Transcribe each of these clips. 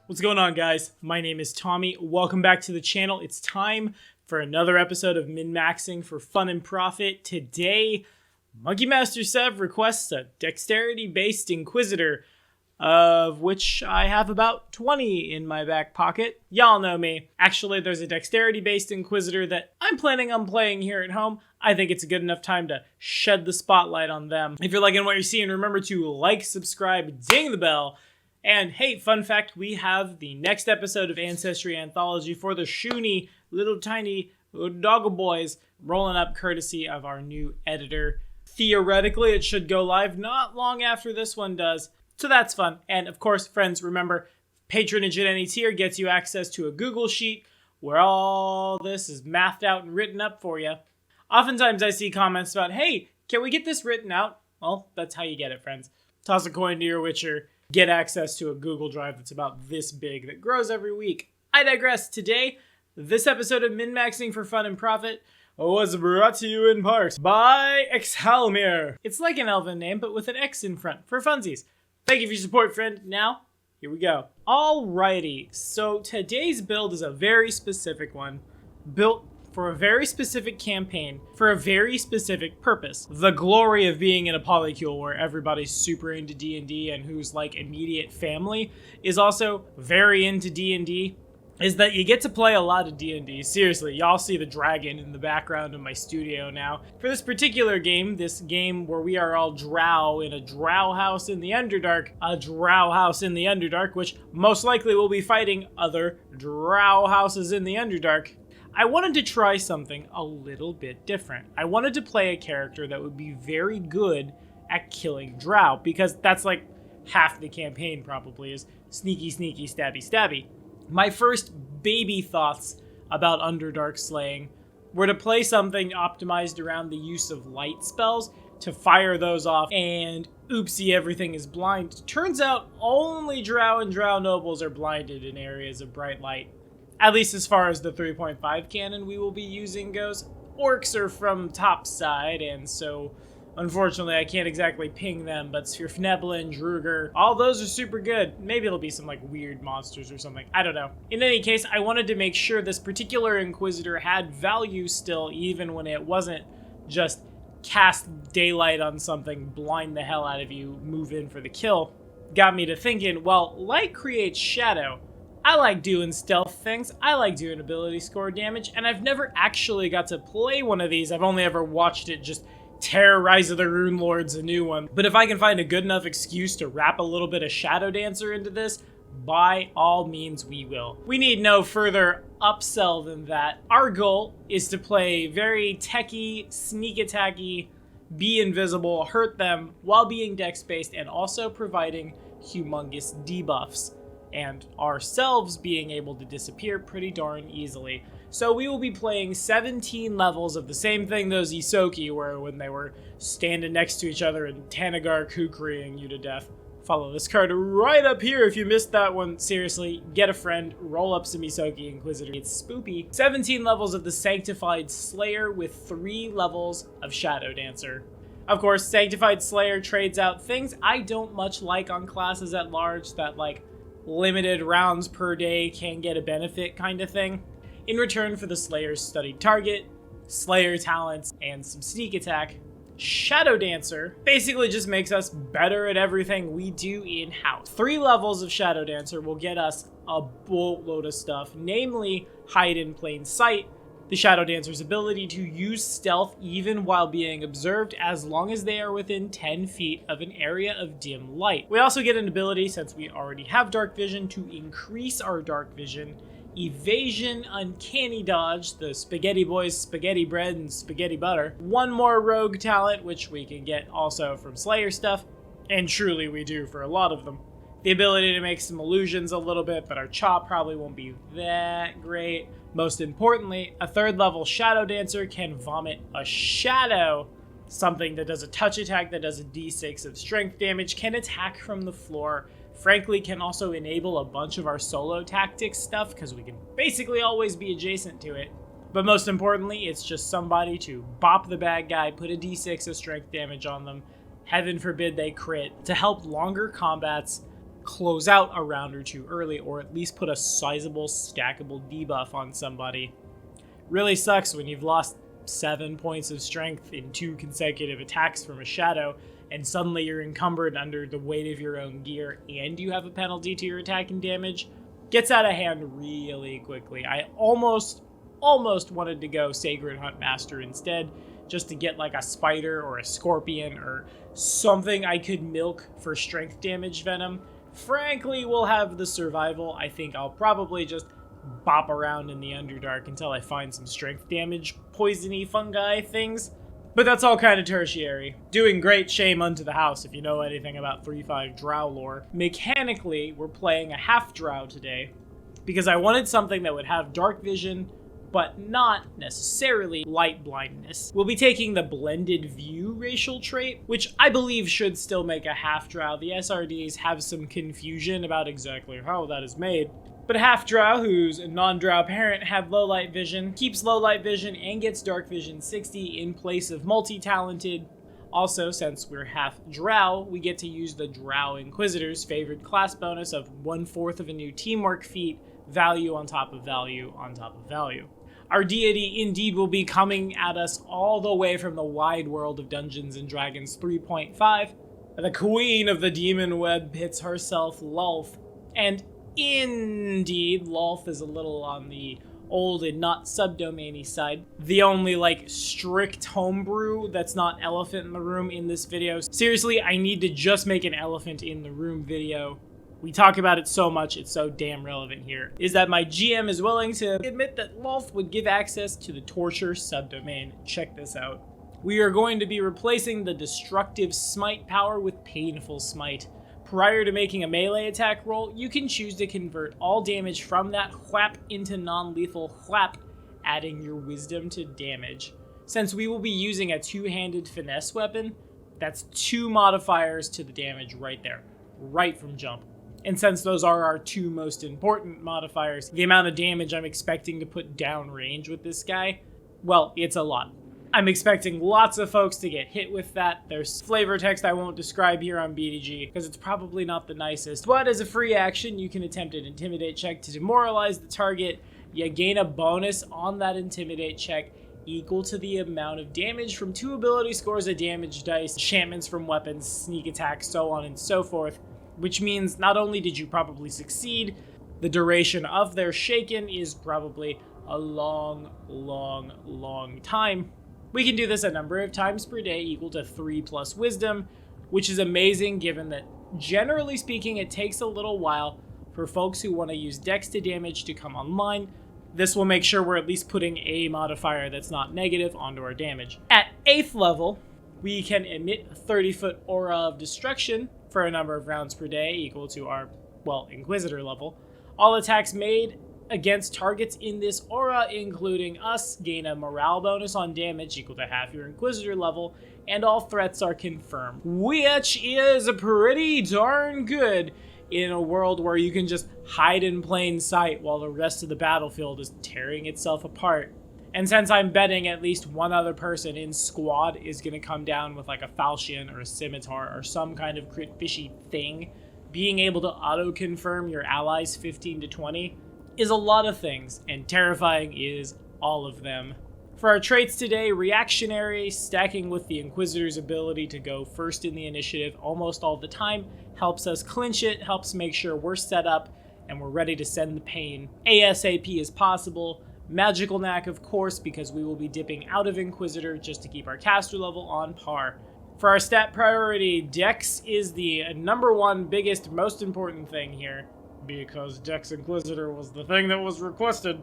What's going on, guys? My name is Tommy. Welcome back to the channel. It's time for another episode of min-maxing for fun and profit. Today, Monkey Master Sev requests a dexterity-based Inquisitor, of which I have about 20 in my back pocket. Y'all know me. Actually, there's a dexterity-based Inquisitor that I'm planning on playing here at home. I think it's a good enough time to shed the spotlight on them. If you're liking what you're seeing, remember to like, subscribe, ding the bell. And hey, fun fact, we have the next episode of Ancestry Anthology for the Shoonie little tiny doggo boys rolling up courtesy of our new editor. Theoretically, it should go live not long after this one does, so that's fun. And of course, friends, remember, patronage at any tier gets you access to a Google Sheet where all this is mathed out and written up for you. Oftentimes I see comments about, hey, can we get this written out? Well, that's how you get it, friends. Toss a coin to your Witcher. Get access to a Google Drive that's about this big that grows every week. I digress. Today, this episode of Min-Maxing for Fun and Profit was brought to you in part by Exhalmir. It's like an elven name, but with an X in front for funsies. Thank you for your support, friend. Now, here we go. Alrighty, so today's build is a very specific one, built for a very specific campaign, for a very specific purpose. The glory of being in a polycule where everybody's super into D&D and who's like immediate family is also very into D&D is that you get to play a lot of D&D. Seriously, y'all see the dragon in the background of my studio now. For this particular game, this game where we are all drow in a drow house in the Underdark, which most likely will be fighting other drow houses in the Underdark, I wanted to try something a little bit different. I wanted to play a character that would be very good at killing drow, because that's like half the campaign probably is sneaky, sneaky, stabby, stabby. My first baby thoughts about Underdark slaying were to play something optimized around the use of light spells to fire those off, and oopsie, everything is blind. Turns out only drow and drow nobles are blinded in areas of bright light. At least as far as the 3.5 cannon we will be using goes. Orcs are from topside, and so unfortunately I can't exactly ping them, but Svirfneblin, Druger, all those are super good. Maybe it'll be some like weird monsters or something, I don't know. In any case, I wanted to make sure this particular Inquisitor had value still, even when it wasn't just cast daylight on something, blind the hell out of you, move in for the kill. Got me to thinking, well, light creates shadow. I like doing stealth things, I like doing ability score damage, and I've never actually got to play one of these. I've only ever watched it just terrorize the Rune Lords a new one. But if I can find a good enough excuse to wrap a little bit of Shadowdancer into this, by all means we will. We need no further upsell than that. Our goal is to play very techy, sneak attacky, be invisible, hurt them while being dex-based, and also providing humongous debuffs, and ourselves being able to disappear pretty darn easily. So we will be playing 17 levels of the same thing those Isoki were when they were standing next to each other and Tanagar kukriing you to death. Follow this card right up here if you missed that one. Seriously, get a friend, roll up some Isoki Inquisitor. It's spoopy. 17 levels of the Sanctified Slayer with 3 levels of Shadowdancer. Of course, Sanctified Slayer trades out things I don't much like on classes at large, that like limited rounds per day can get a benefit kind of thing. In return for the Slayer's studied target, Slayer talents, and some sneak attack, Shadowdancer basically just makes us better at everything we do in-house. 3 levels of Shadowdancer will get us a boatload of stuff, namely hide in plain sight, the Shadowdancer's ability to use stealth even while being observed as long as they are within 10 feet of an area of dim light. We also get an ability, since we already have dark vision, to increase our dark vision, evasion, uncanny dodge, the spaghetti boys, spaghetti bread, and spaghetti butter. 1 more rogue talent, which we can get also from Slayer stuff, and truly we do for a lot of them. The ability to make some illusions a little bit, but our chop probably won't be that great. Most importantly, a 3rd level Shadowdancer can vomit a shadow, something that does a touch attack that does a d6 of strength damage, can attack from the floor, frankly can also enable a bunch of our solo tactics stuff because we can basically always be adjacent to it. But most importantly, it's just somebody to bop the bad guy, put a d6 of strength damage on them, heaven forbid they crit, to help longer combats close out a round or two early, or at least put a sizable stackable debuff on somebody. Really sucks when you've lost 7 points of strength in 2 consecutive attacks from a shadow, and suddenly you're encumbered under the weight of your own gear, and you have a penalty to your attack and damage. Gets out of hand really quickly. I almost wanted to go Sacred Hunt Master instead, just to get like a spider or a scorpion or something I could milk for strength damage venom. Frankly, we'll have the survival. I think I'll probably just bop around in the Underdark until I find some strength damage, poisony fungi things. But that's all kind of tertiary. Doing great shame unto the house if you know anything about 3-5 Drow lore. Mechanically, we're playing a half Drow today because I wanted something that would have dark vision, but not necessarily light blindness. We'll be taking the blended view racial trait, which I believe should still make a half Drow. The SRDs have some confusion about exactly how that is made. But a half Drow whose non-Drow parent had low light vision, keeps low light vision and gets dark vision 60 in place of multi-talented. Also, since we're half Drow, we get to use the Drow Inquisitor's favored class bonus of 1/4 of a new teamwork feat, value on top of value on top of value. Our deity indeed will be coming at us all the way from the wide world of Dungeons & Dragons 3.5. The queen of the demon web pits herself, Lulth, and indeed, Lulth is a little on the old and not subdomainy side. The only, strict homebrew that's not elephant in the room in this video. Seriously, I need to just make an elephant in the room video. We talk about it so much, it's so damn relevant here. Is that my GM is willing to admit that Lulth would give access to the torture subdomain. Check this out. We are going to be replacing the destructive smite power with painful smite. Prior to making a melee attack roll, you can choose to convert all damage from that whap into non-lethal whap, adding your wisdom to damage. Since we will be using a 2-handed finesse weapon, that's 2 modifiers to the damage right there, right from jump. And since those are our 2 most important modifiers, the amount of damage I'm expecting to put downrange with this guy, well, it's a lot. I'm expecting lots of folks to get hit with that. There's flavor text I won't describe here on BDG because it's probably not the nicest. But as a free action, you can attempt an Intimidate check to demoralize the target. You gain a bonus on that Intimidate check equal to the amount of damage from 2 ability scores of damage dice, enchantments from weapons, sneak attacks, so on and so forth. Which means not only did you probably succeed, the duration of their shaken is probably a long time. We can do this a number of times per day equal to 3 plus wisdom, which is amazing given that, generally speaking, it takes a little while for folks who want to use dex to damage to come online. This will make sure we're at least putting a modifier that's not negative onto our damage. At 8th level, we can emit a 30-foot aura of destruction for a number of rounds per day equal to our, Inquisitor level. All attacks made against targets in this aura, including us, gain a morale bonus on damage equal to half your Inquisitor level, and all threats are confirmed. Which is pretty darn good in a world where you can just hide in plain sight while the rest of the battlefield is tearing itself apart. And since I'm betting at least one other person in squad is going to come down with like a falchion or a scimitar or some kind of crit fishy thing, being able to auto-confirm your allies 15 to 20 is a lot of things, and terrifying is all of them. For our traits today, reactionary, stacking with the Inquisitor's ability to go first in the initiative almost all the time, helps us clinch it, helps make sure we're set up and we're ready to send the pain ASAP as possible. Magical knack, of course, because we will be dipping out of Inquisitor just to keep our caster level on par. For our stat priority, Dex is the number 1 biggest, most important thing here, because Dex Inquisitor was the thing that was requested.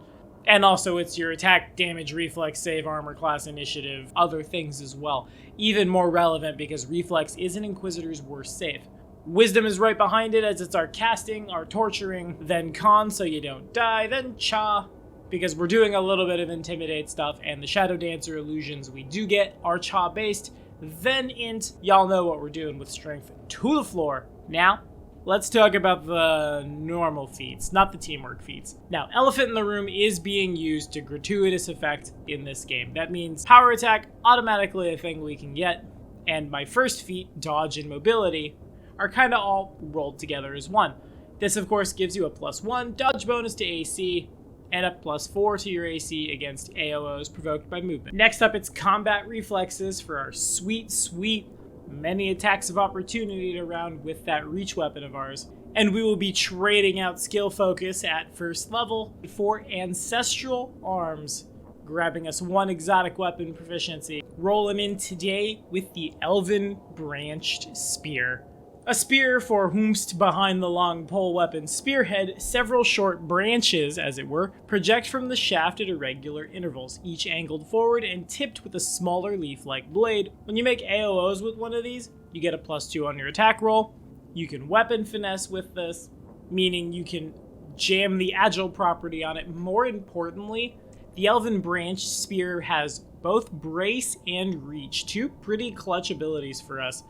And also it's your attack, damage, reflex, save, armor class, initiative, other things as well. Even more relevant because reflex is an Inquisitor's worst save. Wisdom is right behind it as it's our casting, our torturing, then con so you don't die, then cha, because we're doing a little bit of intimidate stuff, and the Shadowdancer illusions we do get are cha based, then int. Y'all know what we're doing with strength to the floor. Now, let's talk about the normal feats, not the teamwork feats. Now, Elephant in the Room is being used to gratuitous effect in this game. That means power attack, automatically a thing we can get, and my first feat, dodge and mobility, are kind of all rolled together as one. This of course gives you a +1 dodge bonus to AC, and a +4 to your AC against AOs provoked by movement. Next up, it's combat reflexes for our sweet many attacks of opportunity to round with that reach weapon of ours. And we will be trading out skill focus at first level for ancestral arms, grabbing us 1 exotic weapon proficiency. Rolling in today with the elven branched spear. A spear for whomst behind the long pole weapon spearhead, several short branches, as it were, project from the shaft at irregular intervals, each angled forward and tipped with a smaller leaf-like blade. When you make AOs with one of these, you get a +2 on your attack roll. You can weapon finesse with this, meaning you can jam the agile property on it. More importantly, the elven branch spear has both brace and reach, 2 pretty clutch abilities for us.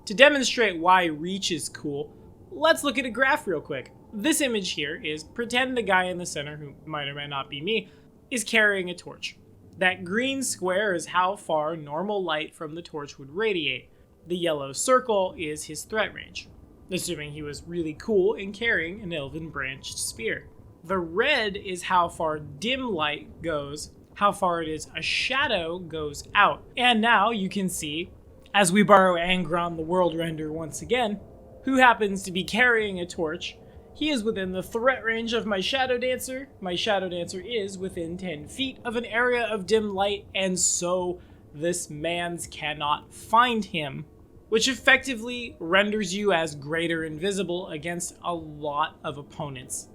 To demonstrate why reach is cool, let's look at a graph real quick. This image here is pretend the guy in the center, who might or might not be me, is carrying a torch. That green square is how far normal light from the torch would radiate. The yellow circle is his threat range, assuming he was really cool in carrying an elven branched spear. The red is how far dim light goes, how far it is a shadow goes out. And now you can see, as we borrow Angron the World Render once again, who happens to be carrying a torch. He is within the threat range of my Shadowdancer. My Shadowdancer is within 10 feet of an area of dim light, and so this man's cannot find him, which effectively renders you as greater invisible against a lot of opponents.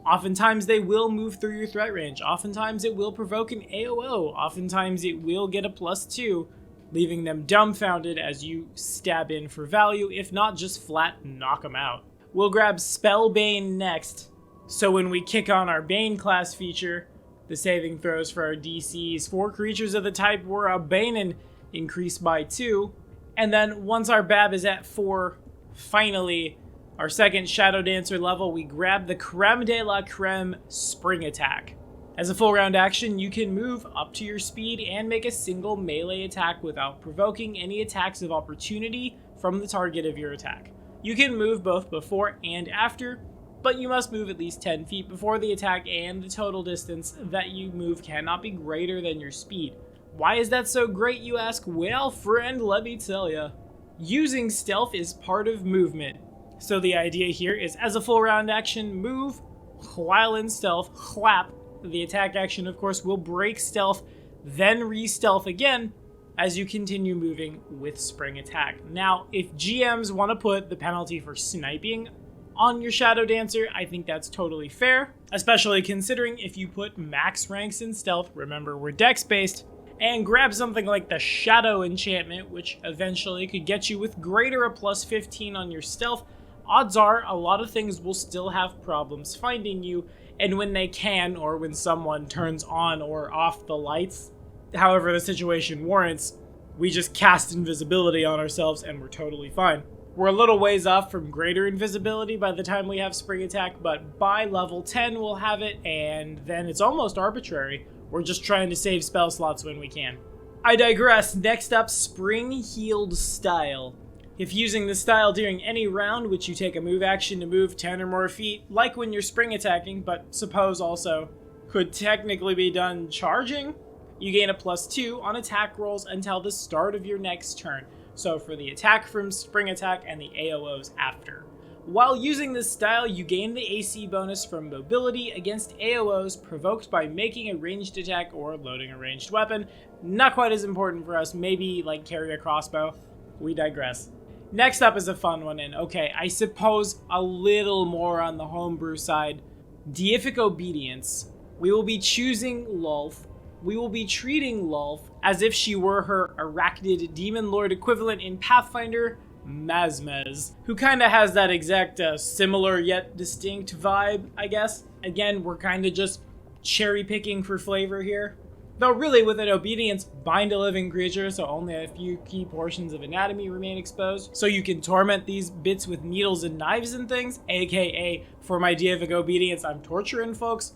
Oftentimes they will move through your threat range. Oftentimes it will provoke an AOO. Oftentimes it will get a +2. Leaving them dumbfounded as you stab in for value, if not just flat knock them out. We'll grab Spellbane next, so when we kick on our Bane class feature, the saving throws for our DCs for creatures of the type we're a Banein increase by 2, and then once our BAB is at 4, finally, our second Shadowdancer level, we grab the creme de la creme Spring Attack. As a full round action, you can move up to your speed and make a single melee attack without provoking any attacks of opportunity from the target of your attack. You can move both before and after, but you must move at least 10 feet before the attack, and the total distance that you move cannot be greater than your speed. Why is that so great, you ask? Well, friend, let me tell ya. Using stealth is part of movement. So the idea here is, as a full round action, move while in stealth, whap. The attack action, of course, will break stealth, then re-stealth again as you continue moving with Spring Attack. Now, if GMs want to put the penalty for sniping on your Shadowdancer, I think that's totally fair, especially considering if you put max ranks in stealth, remember we're dex-based, and grab something like the Shadow Enchantment, which eventually could get you with greater a +15 on your stealth, odds are a lot of things will still have problems finding you. And when they can, or when someone turns on or off the lights, however the situation warrants, we just cast invisibility on ourselves and we're totally fine. We're a little ways off from greater invisibility by the time we have Spring Attack, but by level 10 we'll have it, and then it's almost arbitrary. We're just trying to save spell slots when we can. I digress. Next up, Spring Healed Style. If using this style during any round, which you take a move action to move 10 or more feet, like when you're spring attacking, but suppose also could technically be done charging, you gain a +2 on attack rolls until the start of your next turn. So for the attack from Spring Attack and the AOs after. While using this style, you gain the AC bonus from mobility against AOs provoked by making a ranged attack or loading a ranged weapon. Not quite as important for us, maybe like carry a crossbow. We digress. Next up is a fun one, and okay, I suppose a little more on the homebrew side. Deific Obedience. We will be choosing Lulth. We will be treating Lulth as if she were her arachnid demon lord equivalent in Pathfinder, Mazmez, who kind of has that exact similar yet distinct vibe, I guess. Again, we're kind of just cherry picking for flavor here. Though really, with an obedience, bind a living creature, so only a few key portions of anatomy remain exposed. So you can torment these bits with needles and knives and things, aka, for my Deific Obedience, I'm torturing folks.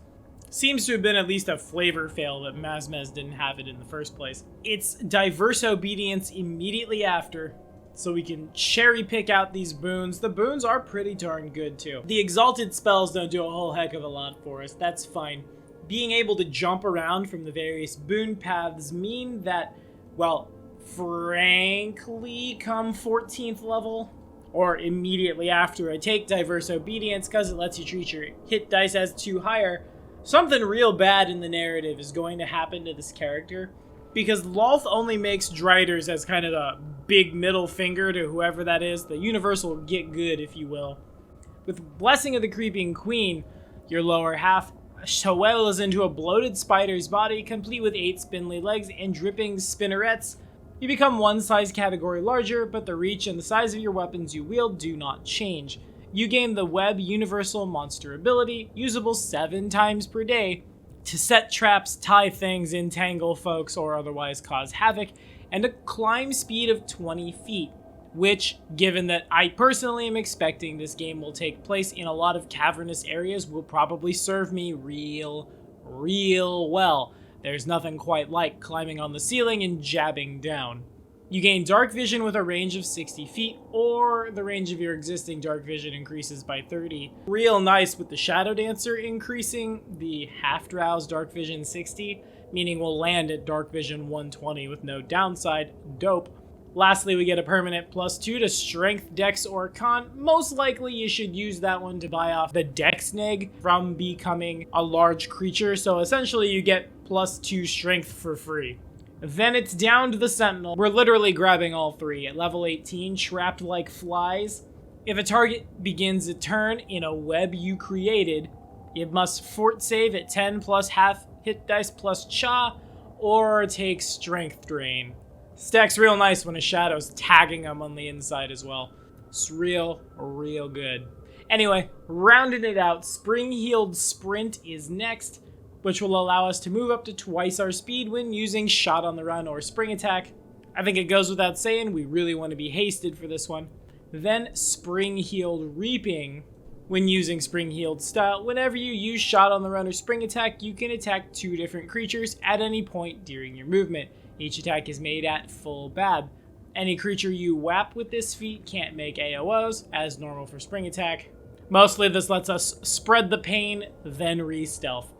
Seems to have been at least a flavor fail that Mazmez didn't have it in the first place. It's Diverse Obedience immediately after. so we can cherry pick out these boons. The boons are pretty darn good too. The exalted spells don't do a whole heck of a lot for us. That's fine. Being able to jump around from the various boon paths mean that, well, frankly, come 14th level, or immediately after I take Diverse Obedience, because it lets you treat your hit dice as 2 higher, something real bad in the narrative is going to happen to this character. Because Lolth only makes Driders as kind of a big middle finger to whoever that is. The universe will get good, if you will. With Blessing of the Creeping Queen, your lower half swells into a bloated spider's body, complete with 8 spindly legs and dripping spinnerets. You become 1 size category larger, but the reach and the size of your weapons you wield do not change. You gain the Web Universal Monster ability, usable 7 times per day, to set traps, tie things, entangle folks, or otherwise cause havoc, and a climb speed of 20 feet, which, given that I personally am expecting this game will take place in a lot of cavernous areas, will probably serve me real well. There's nothing quite like climbing on the ceiling and jabbing down. You gain dark vision with a range of 60 feet, or the range of your existing dark vision increases by 30. Real nice with the Shadowdancer increasing the half-drowse dark vision 60, meaning we'll land at dark vision 120 with no downside. Dope. Lastly, we get a permanent +2 to Strength, Dex, or Con. Most likely you should use that one to buy off the Dex neg from becoming a large creature, so essentially you get +2 Strength for free. Then it's down to the Sentinel. We're literally grabbing all 3. At level 18, trapped like flies. If a target begins a turn in a web you created, it must fort save at 10 plus half hit dice plus cha, or take strength drain. Stacks real nice when a shadow's tagging them on the inside as well. It's real good. Anyway, rounding it out, Spring Healed Sprint is next, which will allow us to move up to twice our speed when using Shot on the Run or Spring Attack. I think it goes without saying, we really want to be hasted for this one. Then Spring Healed Reaping. When using Spring Healed style, whenever you use Shot on the Run or Spring Attack, you can attack 2 different creatures at any point during your movement. Each attack is made at full BAB. Any creature you whap with this feat can't make AOs, as normal for Spring Attack. Mostly this lets us spread the pain, then re-stealth.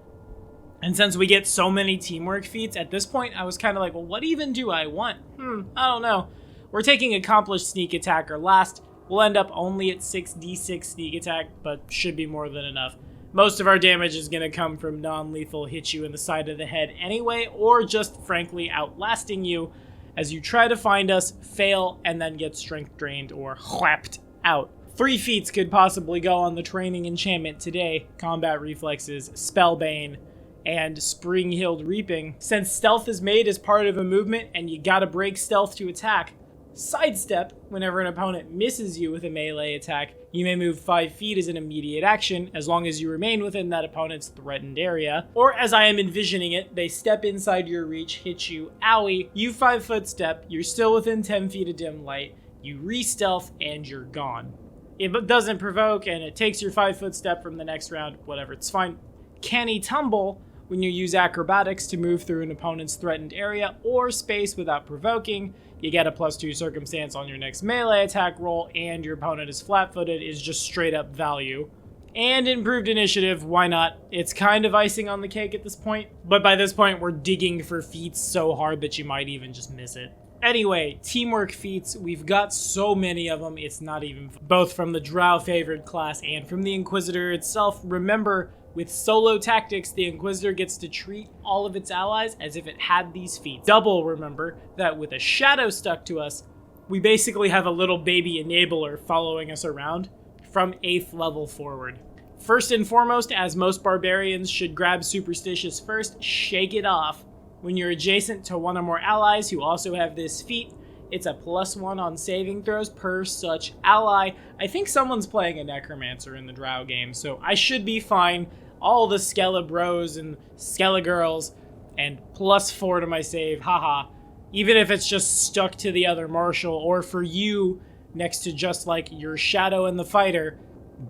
And since we get so many teamwork feats, at this point I was kind of like, well, what even do I want? I don't know. We're taking Accomplished Sneak Attacker last. We'll end up only at 6d6 sneak attack, but should be more than enough. Most of our damage is going to come from non-lethal hit you in the side of the head anyway, or just frankly outlasting you as you try to find us, fail, and then get strength drained or whapped out. 3 feats could possibly go on the training enchantment today: Combat Reflexes, Spellbane, and Spring Healed Reaping. Since stealth is made as part of a movement and you gotta break stealth to attack, Sidestep, whenever an opponent misses you with a melee attack, you may move 5 feet as an immediate action, as long as you remain within that opponent's threatened area. Or, as I am envisioning it, they step inside your reach, hit you, owie, you 5-foot step, you're still within 10 feet of dim light, you re-stealth, and you're gone. It doesn't provoke, and it takes your 5-foot step from the next round, whatever, it's fine. Canny Tumble, when you use acrobatics to move through an opponent's threatened area or space without provoking, you get a +2 circumstance on your next melee attack roll, and your opponent is flat-footed, is just straight up value. And Improved Initiative, why not? It's kind of icing on the cake at this point, but by this point we're digging for feats so hard that you might even just miss it. Anyway, teamwork feats, we've got so many of them, it's not even both from the Drow favored class and from the Inquisitor itself. Remember, with solo tactics, the Inquisitor gets to treat all of its allies as if it had these feats. Double, remember, that with a shadow stuck to us, we basically have a little baby enabler following us around from 8th level forward. First and foremost, as most barbarians should grab Superstitious first, shake it off. When you're adjacent to one or more allies who also have this feat, it's a +1 on saving throws per such ally. I think someone's playing a Necromancer in the Drow game, so I should be fine. All the Skella bros and Skella girls, and +4 to my save, haha. Even if it's just stuck to the other martial, or for you, next to just like your shadow and the fighter,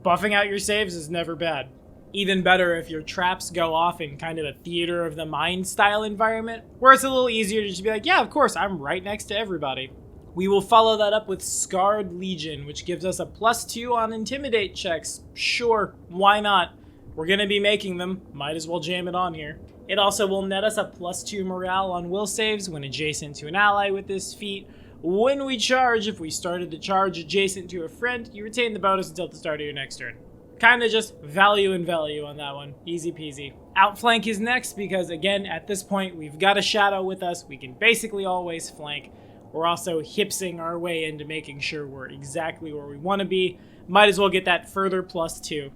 buffing out your saves is never bad. Even better if your traps go off in kind of a theater of the mind style environment, where it's a little easier to just be like, yeah, of course, I'm right next to everybody. We will follow that up with Scarred Legion, which gives us a +2 on Intimidate checks. Sure, why not? We're going to be making them. Might as well jam it on here. It also will net us a +2 morale on will saves when adjacent to an ally with this feat. When we charge, if we started the charge adjacent to a friend, you retain the bonus until the start of your next turn. Kinda just value and value on that one. Easy peasy. Outflank is next because, again, at this point, we've got a shadow with us. We can basically always flank. We're also hipsing our way into making sure we're exactly where we want to be. Might as well get that further +2.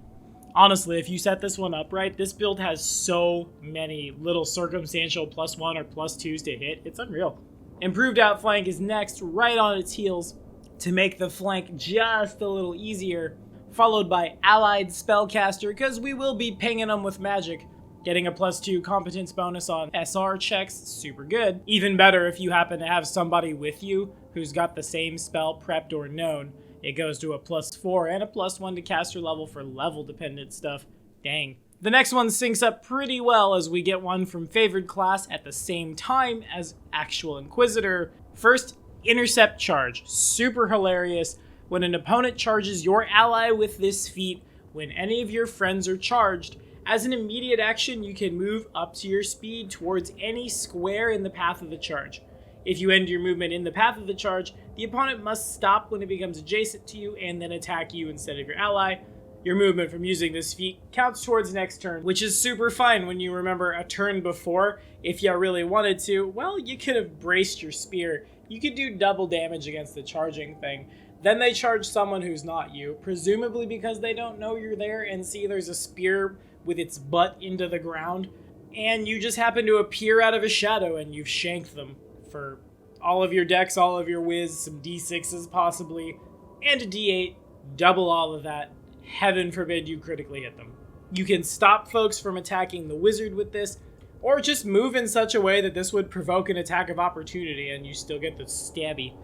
Honestly, if you set this one up right, this build has so many little circumstantial +1 or +2s to hit. It's unreal. Improved Outflank is next, right on its heels, to make the flank just a little easier, followed by Allied Spellcaster, because we will be pinging them with magic. Getting a +2 competence bonus on SR checks, super good. Even better if you happen to have somebody with you who's got the same spell prepped or known. It goes to a +4 and a +1 to caster level for level dependent stuff. Dang. The next one syncs up pretty well as we get one from favored class at the same time as actual Inquisitor. First, Intercept Charge. Super hilarious. When an opponent charges your ally with this feat, when any of your friends are charged, as an immediate action you can move up to your speed towards any square in the path of the charge. If you end your movement in the path of the charge, the opponent must stop when it becomes adjacent to you and then attack you instead of your ally. Your movement from using this feat counts towards next turn, which is super fine when you remember a turn before. If you really wanted to, well, you could have braced your spear. You could do double damage against the charging thing. Then they charge someone who's not you, presumably because they don't know you're there and see there's a spear with its butt into the ground, and you just happen to appear out of a shadow and you've shanked them for all of your decks, all of your whiz, some D6s possibly, and a D8, double all of that. Heaven forbid you critically hit them. You can stop folks from attacking the wizard with this, or just move in such a way that this would provoke an attack of opportunity and you still get the stabby.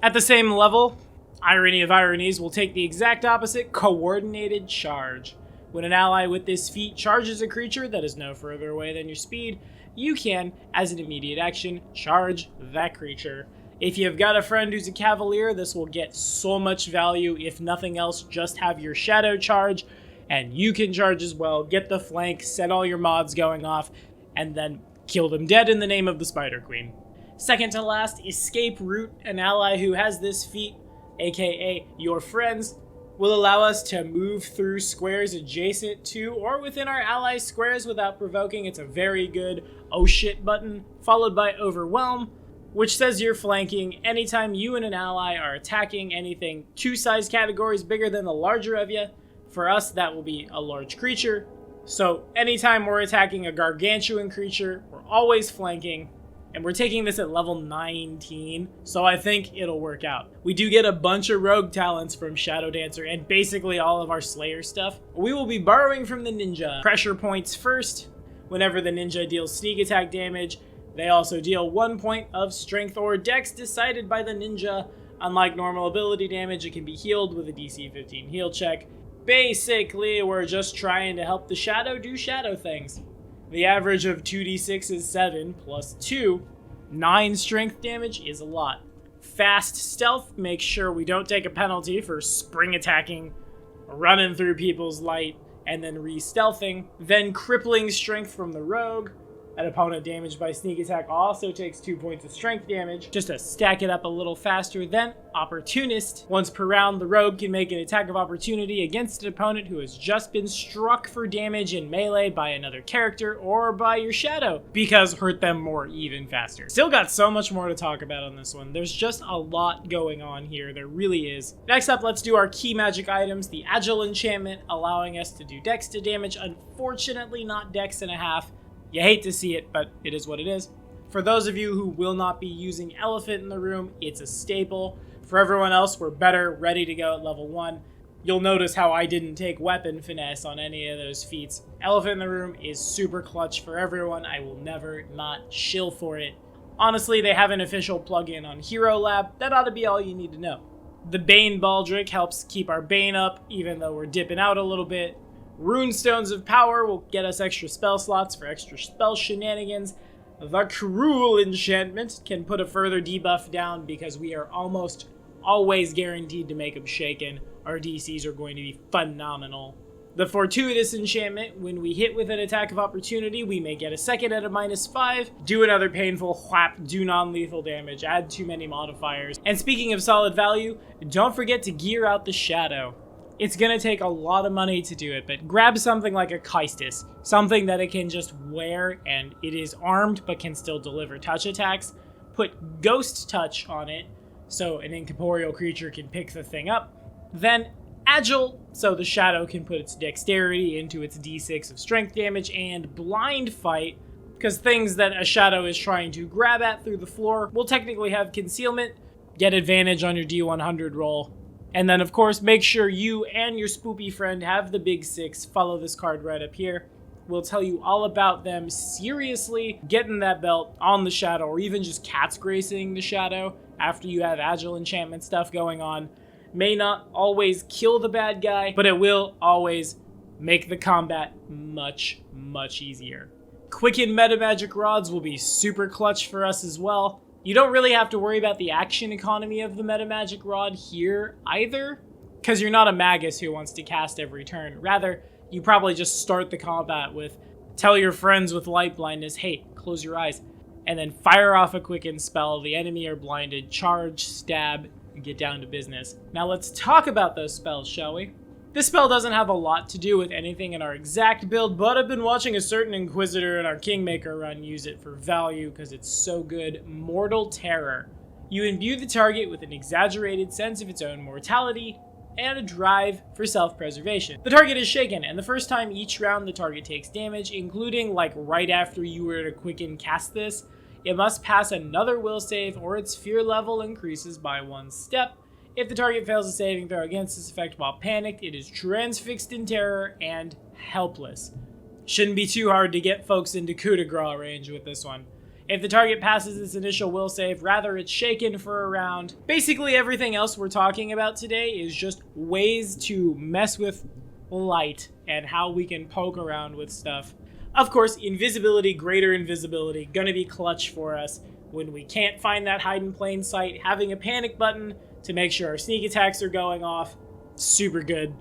At the same level, irony of ironies, will take the exact opposite, Coordinated Charge. When an ally with this feat charges a creature that is no further away than your speed, you can, as an immediate action, charge that creature. If you've got a friend who's a cavalier, this will get so much value. If nothing else, just have your shadow charge, and you can charge as well. Get the flank, set all your mods going off, and then kill them dead in the name of the Spider Queen. Second to last, Escape Route. An ally who has this feat, aka your friends, will allow us to move through squares adjacent to or within our ally squares without provoking. It's a very good oh shit button, followed by Overwhelm, which says you're flanking anytime you and an ally are attacking anything 2 size categories bigger than the larger of you. For us, that will be a large creature. So anytime we're attacking a gargantuan creature, we're always flanking. And we're taking this at level 19, so I think it'll work out. We do get a bunch of rogue talents from Shadowdancer and basically all of our Slayer stuff. We will be borrowing from the ninja. Pressure points first. Whenever the ninja deals sneak attack damage, they also deal 1 point of strength or dex decided by the ninja. Unlike normal ability damage, it can be healed with a DC 15 heal check. Basically, we're just trying to help the shadow do shadow things. The average of 2d6 is 7 plus 2. 9 strength damage is a lot. Fast stealth makes sure we don't take a penalty for spring attacking, running through people's light, and then re-stealthing. Then crippling strength from the rogue. An opponent damaged by sneak attack also takes 2 points of strength damage, just to stack it up a little faster. Then Opportunist. Once per round, the rogue can make an attack of opportunity against an opponent who has just been struck for damage in melee by another character or by your shadow, because hurt them more even faster. Still got so much more to talk about on this one. There's just a lot going on here, there really is. Next up, let's do our key magic items. The Agile enchantment, allowing us to do dex to damage. Unfortunately, not dex and a half. You hate to see it, but it is what it is. For those of you who will not be using Elephant in the Room, it's a staple. For everyone else, we're better, ready to go at level 1. You'll notice how I didn't take Weapon Finesse on any of those feats. Elephant in the Room is super clutch for everyone. I will never not shill for it. Honestly, they have an official plugin on Hero Lab. That ought to be all you need to know. The Bane Baldric helps keep our Bane up, even though we're dipping out a little bit. Runestones of Power will get us extra spell slots for extra spell shenanigans. The Cruel enchantment can put a further debuff down because we are almost always guaranteed to make them shaken. Our DCs are going to be phenomenal. The Fortuitous enchantment, when we hit with an attack of opportunity, we may get a second at a -5, do another painful whap, do non-lethal damage, add too many modifiers. And speaking of solid value, don't forget to gear out the Shadow. It's gonna take a lot of money to do it, but grab something like a Kaistus, something that it can just wear and it is armed but can still deliver touch attacks. Put Ghost Touch on it, so an incorporeal creature can pick the thing up. Then Agile, so the Shadow can put its dexterity into its d6 of strength damage, and Blind Fight, because things that a Shadow is trying to grab at through the floor will technically have concealment, get advantage on your D100 roll. And then of course, make sure you and your spoopy friend have the big 6, follow this card right up here. We'll tell you all about them seriously getting that belt on the Shadow, or even just cat's gracing the Shadow after you have Agile enchantment stuff going on. May not always kill the bad guy, but it will always make the combat much, much easier. Quicken meta magic rods will be super clutch for us as well. You don't really have to worry about the action economy of the meta magic rod here either, because you're not a magus who wants to cast every turn. Rather, you probably just start the combat with, tell your friends with light blindness, hey, close your eyes, and then fire off a quicken spell. The enemy are blinded, charge, stab, and get down to business. Now let's talk about those spells, shall we? This spell doesn't have a lot to do with anything in our exact build, but I've been watching a certain Inquisitor in our Kingmaker run use it for value because it's so good. Mortal Terror. You imbue the target with an exaggerated sense of its own mortality and a drive for self-preservation. The target is shaken, and the first time each round the target takes damage, including like right after you were to quicken cast this, it must pass another will save or its fear level increases by 1 step. If the target fails a saving throw against this effect while panicked, it is transfixed in terror and helpless. Shouldn't be too hard to get folks into coup de grace range with this one. If the target passes its initial will save, rather it's shaken for a round. Basically everything else we're talking about today is just ways to mess with light and how we can poke around with stuff. Of course, invisibility, greater invisibility, gonna be clutch for us. When we can't find that hide in plain sight, having a panic button to make sure our sneak attacks are going off, super good.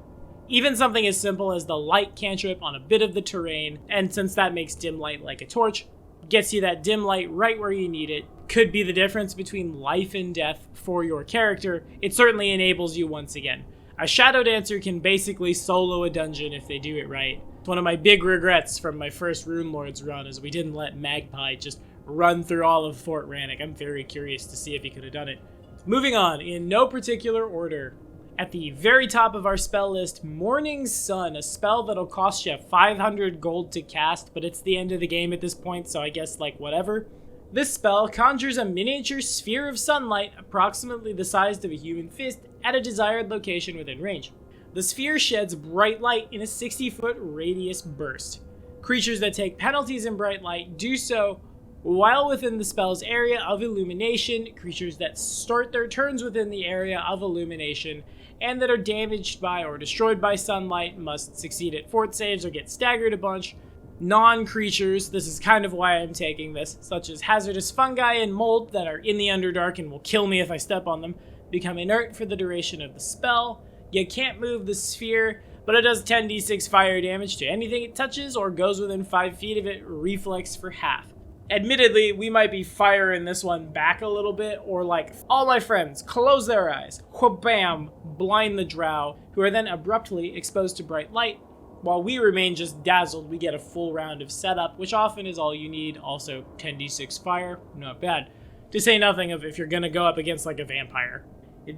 Even something as simple as the light cantrip on a bit of the terrain, and since that makes dim light like a torch, gets you that dim light right where you need it, could be the difference between life and death for your character. It certainly enables you once again. A Shadowdancer can basically solo a dungeon if they do it right. One of my big regrets from my first Rune Lords run is we didn't let Magpie just run through all of Fort Rannoch. I'm very curious to see if he could have done it. Moving on, in no particular order. At the very top of our spell list, Morning Sun, a spell that'll cost you 500 gold to cast, but it's the end of the game at this point, so I guess like whatever. This spell conjures a miniature sphere of sunlight approximately the size of a human fist at a desired location within range. The sphere sheds bright light in a 60-foot radius burst. Creatures that take penalties in bright light do so while within the spell's area of illumination. Creatures that start their turns within the area of illumination and that are damaged by or destroyed by sunlight must succeed at fort saves or get staggered a bunch. Non-creatures, this is kind of why I'm taking this, such as hazardous fungi and mold that are in the Underdark and will kill me if I step on them, become inert for the duration of the spell. You can't move the sphere, but it does 10d6 fire damage to anything it touches or goes within 5 feet of it, reflex for half. Admittedly, we might be firing this one back a little bit, or like, all my friends, close their eyes, wha-bam, blind the drow, who are then abruptly exposed to bright light. While we remain just dazzled, we get a full round of setup, which often is all you need. Also, 10d6 fire, not bad. To say nothing of if you're gonna go up against like a vampire.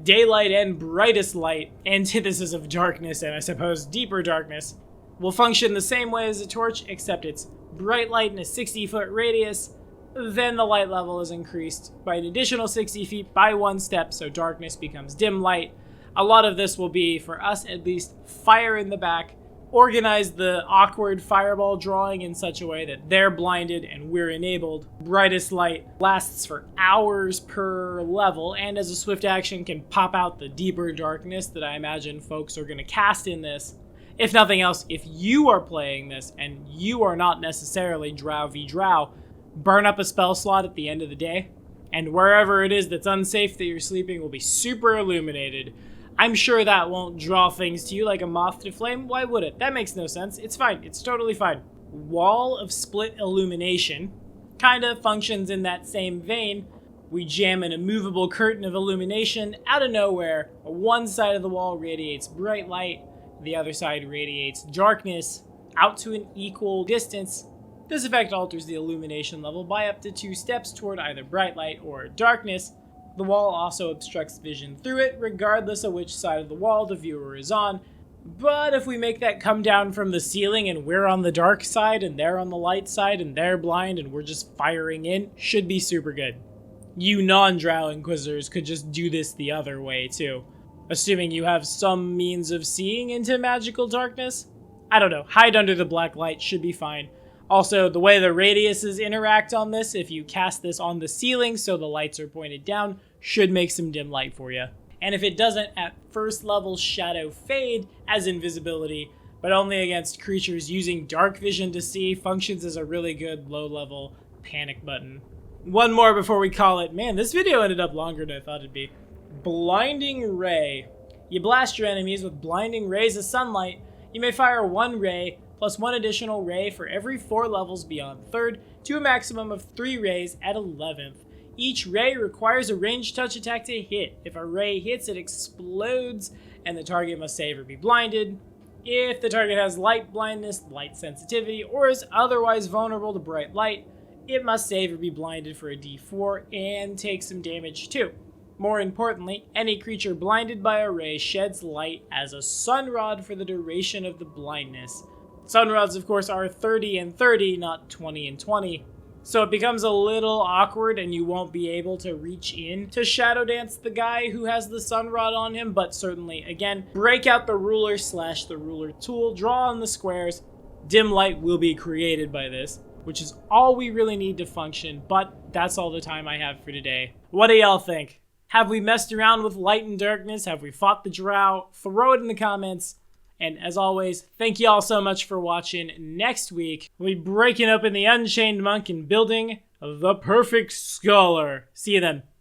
Daylight and brightest light, antithesis of darkness and I suppose deeper darkness, will function the same way as a torch, except it's bright light in a 60-foot radius. Then the light level is increased by an additional 60 feet by 1 step, so darkness becomes dim light. A lot of this will be, for us at least, fire in the back, organize the awkward fireball drawing in such a way that they're blinded and we're enabled. Brightest light lasts for hours per level, and as a swift action can pop out the deeper darkness that I imagine folks are going to cast in this. If nothing else, if you are playing this and you are not necessarily drow v drow, burn up a spell slot at the end of the day, and wherever it is that's unsafe that you're sleeping will be super illuminated. I'm sure that won't draw things to you like a moth to flame. Why would it? That makes no sense. It's fine. It's totally fine. Wall of split illumination kind of functions in that same vein. We jam an immovable curtain of illumination out of nowhere. One side of the wall radiates bright light, the other side radiates darkness out to an equal distance. This effect alters the illumination level by up to 2 steps toward either bright light or darkness. The wall also obstructs vision through it, regardless of which side of the wall the viewer is on. But if we make that come down from the ceiling and we're on the dark side and they're on the light side and they're blind and we're just firing in, should be super good. You non-drow Inquisitors could just do this the other way too. Assuming you have some means of seeing into magical darkness. I don't know, hide under the black light should be fine. Also, the way the radiuses interact on this, if you cast this on the ceiling so the lights are pointed down, should make some dim light for you. And if it doesn't at first level shadow fade as invisibility, but only against creatures using dark vision to see, functions as a really good low level panic button. One more before we call it. Man, this video ended up longer than I thought it'd be. Blinding Ray. You blast your enemies with blinding rays of sunlight. You may fire 1 ray plus 1 additional ray for every 4 levels beyond 3rd, to a maximum of 3 rays at 11th. Each ray requires a ranged touch attack to hit. If a ray hits, it explodes, and the target must save or be blinded. If the target has light blindness, light sensitivity, or is otherwise vulnerable to bright light, it must save or be blinded for a d4 and take some damage too. More importantly, any creature blinded by a ray sheds light as a sun rod for the duration of the blindness. Sun rods, of course, are 30 and 30, not 20 and 20. So it becomes a little awkward and you won't be able to reach in to Shadowdance the guy who has the sun rod on him, but certainly, again, break out the ruler / the ruler tool, draw on the squares. Dim light will be created by this, which is all we really need to function, but that's all the time I have for today. What do y'all think? Have we messed around with light and darkness? Have we fought the drow? Throw it in the comments. And as always, thank you all so much for watching. Next week, we'll be breaking open the Unchained Monk and building the Perfect Scholar. See you then.